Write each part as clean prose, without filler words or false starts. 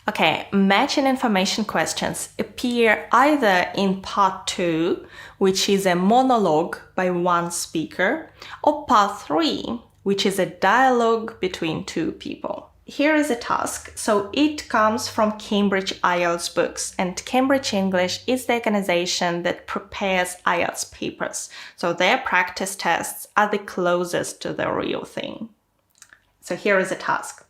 Okay, matching information questions appear either in part 2, which is a monologue by one speaker, or part 3, which is a dialogue between two people. Here is a task. So it comes from Cambridge IELTS books, and Cambridge English is the organization that prepares IELTS papers. So their practice tests are the closest to the real thing. So here is a task.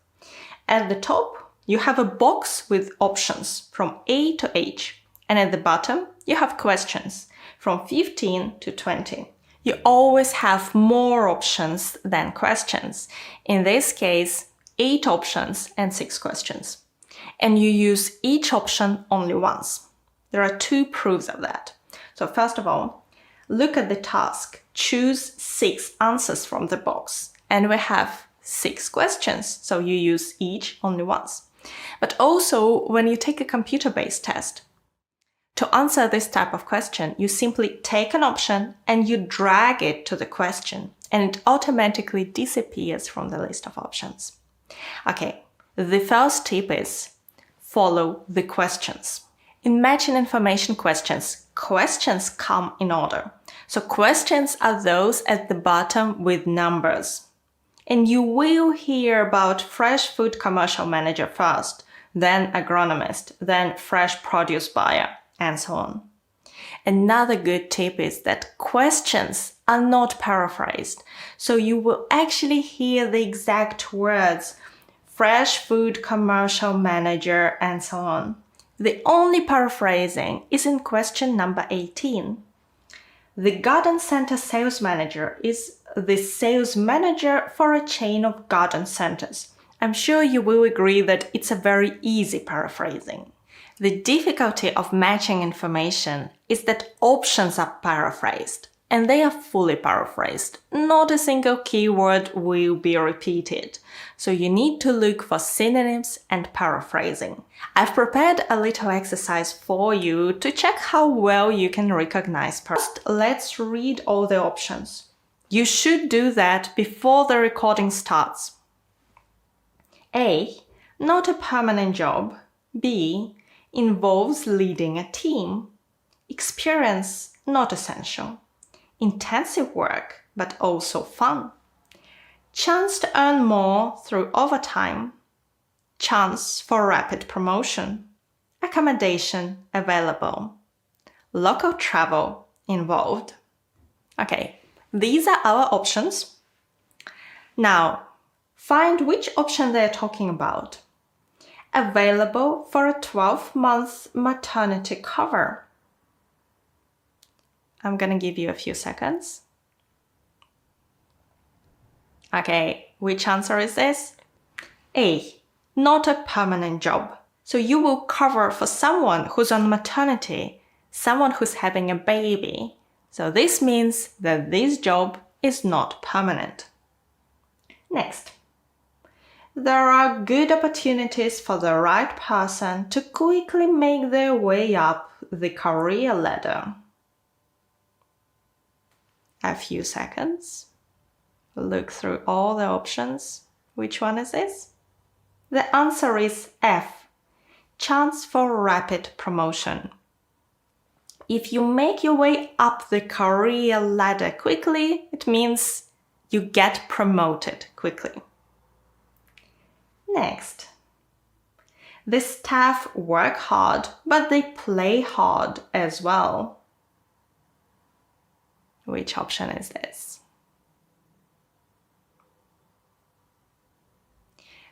At the top, you have a box with options from A to H, and at the bottom, you have questions from 15 to 20. You always have more options than questions. In this case, 8 options and 6 questions. And you use each option only once. There are 2 proofs of that. So first of all, look at the task. Choose 6 answers from the box. And we have 6 questions, so you use each only once. But also, when you take a computer-based test, to answer this type of question, you simply take an option and you drag it to the question, and it automatically disappears from the list of options. Okay, the first tip is follow the questions. In matching information questions, questions come in order. So questions are those at the bottom with numbers. And you will hear about fresh food commercial manager first, then agronomist, then fresh produce buyer, and so on. Another good tip is that questions are not paraphrased. So you will actually hear the exact words, fresh food commercial manager, and so on. The only paraphrasing is in question number 18. The garden center sales manager is the sales manager for a chain of garden centers. I'm sure you will agree that it's a very easy paraphrasing. The difficulty of matching information is that options are paraphrased, and they are fully paraphrased. Not a single keyword will be repeated. So you need to look for synonyms and paraphrasing. I've prepared a little exercise for you to check how well you can recognize. First, let's read all the options. You should do that before the recording starts. A. Not a permanent job. B. Involves leading a team. Experience not essential. Intensive work, but also fun. Chance to earn more through overtime. Chance for rapid promotion. Accommodation available. Local travel involved. Okay, these are our options. Now, find which option they're talking about. Available for a 12-month maternity cover. I'm going to give you a few seconds. Okay, which answer is this? A. Not a permanent job. So you will cover for someone who's on maternity, someone who's having a baby. So this means that this job is not permanent. Next. There are good opportunities for the right person to quickly make their way up the career ladder. A few seconds. Look through all the options. Which one is this? The answer is F. Chance for rapid promotion. If you make your way up the career ladder quickly, it means you get promoted quickly. Next. The staff work hard, but they play hard as well. Which option is this?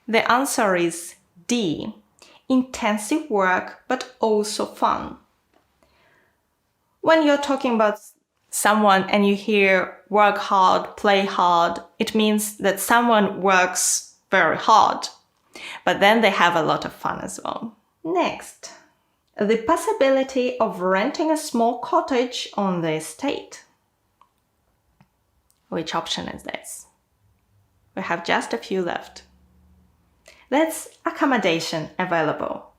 The answer is D. Intensive work, but also fun. When you're talking about someone and you hear work hard, play hard, it means that someone works very hard, but then they have a lot of fun as well. Next, the possibility of renting a small cottage on the estate. Which option is this? We have just a few left. That's accommodation available.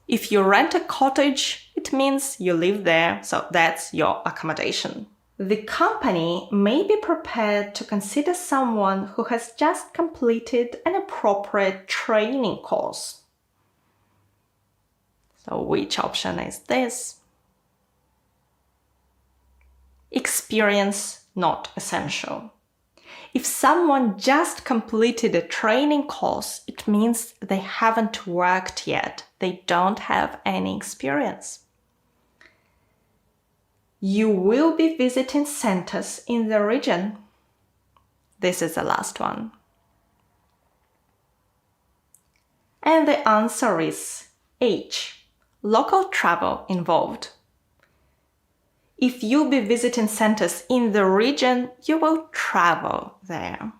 If you rent a cottage, it means you live there, so that's your accommodation. The company may be prepared to consider someone who has just completed an appropriate training course. So which option is this? Experience not essential. If someone just completed a training course, it means they haven't worked yet. They don't have any experience. You will be visiting centers in the region. This is the last one. And the answer is H. Local travel involved. If you'll be visiting centers in the region, you will travel there.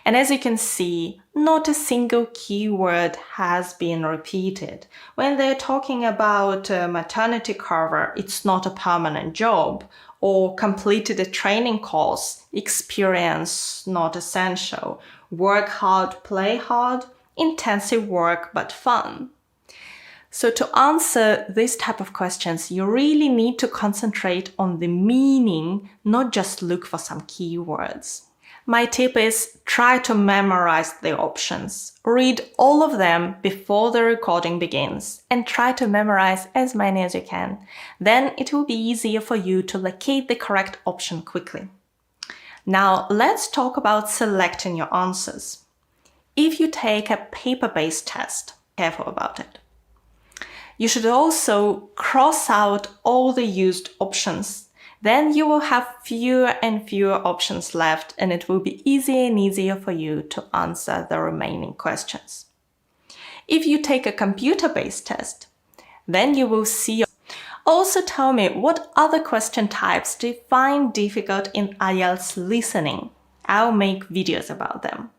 And as you can see, not a single keyword has been repeated. When they're talking about maternity cover, it's not a permanent job, or completed a training course, experience not essential, work hard, play hard, intensive work but fun. So to answer this type of questions, you really need to concentrate on the meaning, not just look for some keywords. My tip is try to memorize the options. Read all of them before the recording begins and try to memorize as many as you can. Then it will be easier for you to locate the correct option quickly. Now let's talk about selecting your answers. If you take a paper-based test, careful about it. You should also cross out all the used options. Then you will have fewer and fewer options left, and it will be easier and easier for you to answer the remaining questions. If you take a computer-based test, then you will see. Also tell me what other question types do you find difficult in IELTS listening. I'll make videos about them.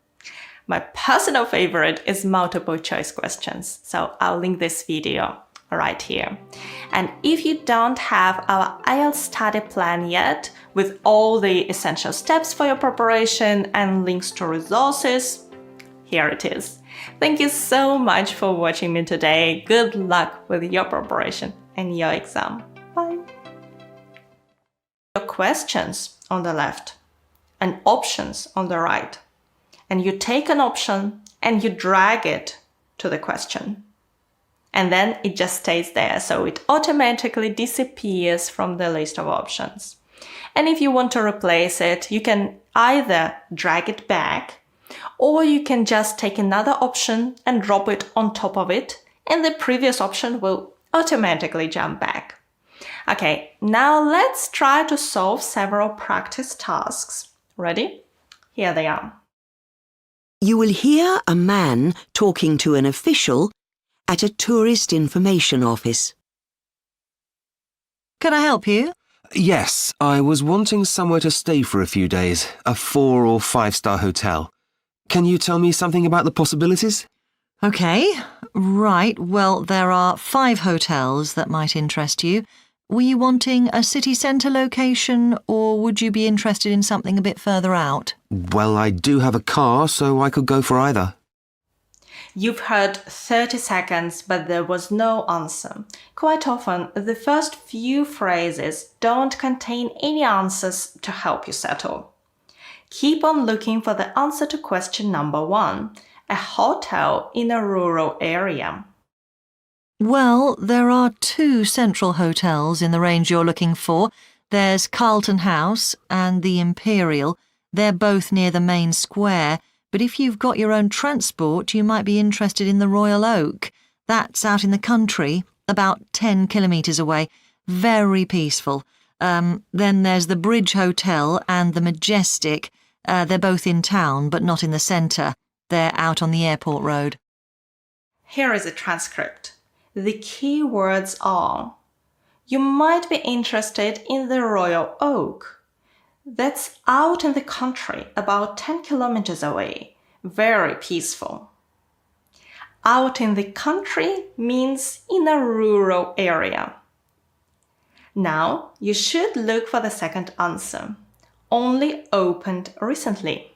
My personal favorite is multiple choice questions, so I'll link this video right here. And if you don't have our IELTS study plan yet, with all the essential steps for your preparation and links to resources, here it is. Thank you so much for watching me today. Good luck with your preparation and your exam. Bye. Your questions on the left and options on the right. And you take an option and you drag it to the question. And then it just stays there, so it automatically disappears from the list of options. And if you want to replace it, you can either drag it back, or you can just take another option and drop it on top of it, and the previous option will automatically jump back. Okay, now let's try to solve several practice tasks. Ready? Here they are. You will hear a man talking to an official at a tourist information office. Can I help you? Yes, I was wanting somewhere to stay for a few days, a 4- or 5-star hotel. Can you tell me something about the possibilities? OK, right, well, there are 5 hotels that might interest you. Were you wanting a city centre location, or would you be interested in something a bit further out? Well, I do have a car, so I could go for either. You've heard 30 seconds, but there was no answer. Quite often, the first few phrases don't contain any answers to help you settle. Keep on looking for the answer to question number 1, a hotel in a rural area. Well, there are 2 central hotels in the range you're looking for. There's Carlton House and the Imperial. They're both near the main square. But if you've got your own transport, you might be interested in the Royal Oak. That's out in the country, about 10 kilometres away. Very peaceful. Then there's the Bridge Hotel and the Majestic. They're both in town, but not in the centre. They're out on the airport road. Here is a transcript. The key words are: you might be interested in the Royal Oak. That's out in the country, about 10 kilometers away. Very peaceful. Out in the country means in a rural area. Now, you should look for the second answer. Only opened recently.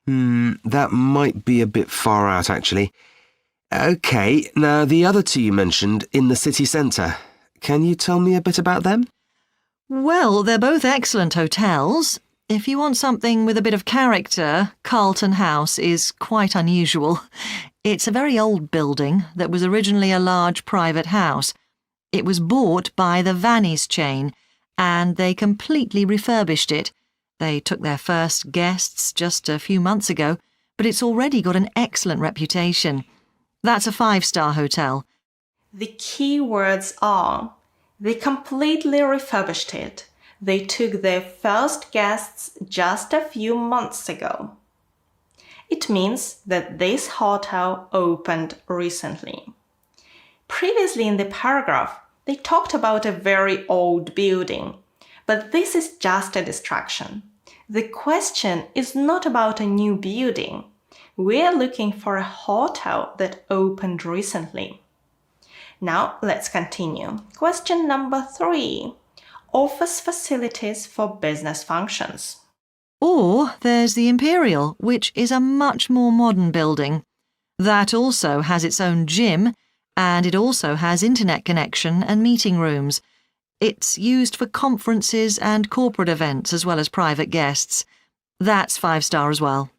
That might be a bit far out, actually. OK, now the other 2 you mentioned in the city centre. Can you tell me a bit about them? Well, they're both excellent hotels. If you want something with a bit of character, Carlton House is quite unusual. It's a very old building that was originally a large private house. It was bought by the Vannies chain, and they completely refurbished it. They took their first guests just a few months ago, but it's already got an excellent reputation. That's a 5-star hotel. The key words are: they completely refurbished it. They took their first guests just a few months ago. It means that this hotel opened recently. Previously in the paragraph, they talked about a very old building, but this is just a distraction. The question is not about a new building. We are looking for a hotel that opened recently. Now let's continue. Question number 3. Offers facilities for business functions. Or there's the Imperial, which is a much more modern building. That also has its own gym, and it also has internet connection and meeting rooms. It's used for conferences and corporate events as well as private guests. That's 5-star as well.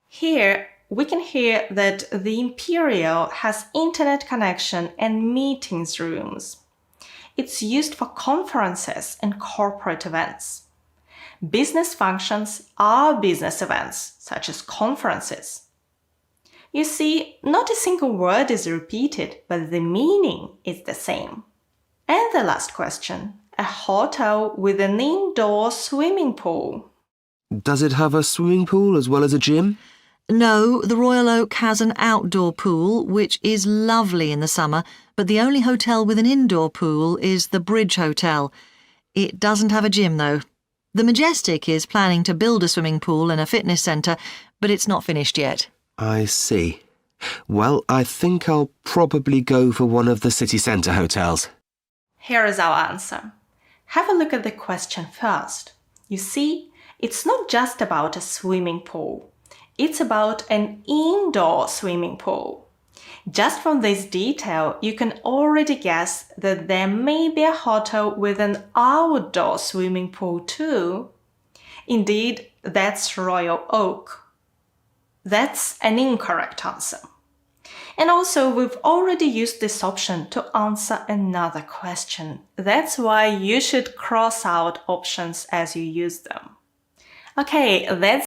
Here we can hear that the Imperial has internet connection and meetings rooms. It's used for conferences and corporate events. Business functions are business events, such as conferences. You see, not a single word is repeated, but the meaning is the same. And the last question, a hotel with an indoor swimming pool. Does it have a swimming pool as well as a gym? No, the Royal Oak has an outdoor pool, which is lovely in the summer, but the only hotel with an indoor pool is the Bridge Hotel. It doesn't have a gym, though. The Majestic is planning to build a swimming pool and a fitness centre, but it's not finished yet. I see. Well, I think I'll probably go for one of the city centre hotels. Here is our answer. Have a look at the question first. You see, it's not just about a swimming pool. It's about an indoor swimming pool. Just from this detail, you can already guess that there may be a hotel with an outdoor swimming pool too. Indeed, that's Royal Oak. That's an incorrect answer. And also, we've already used this option to answer another question. That's why you should cross out options as you use them. Okay, that's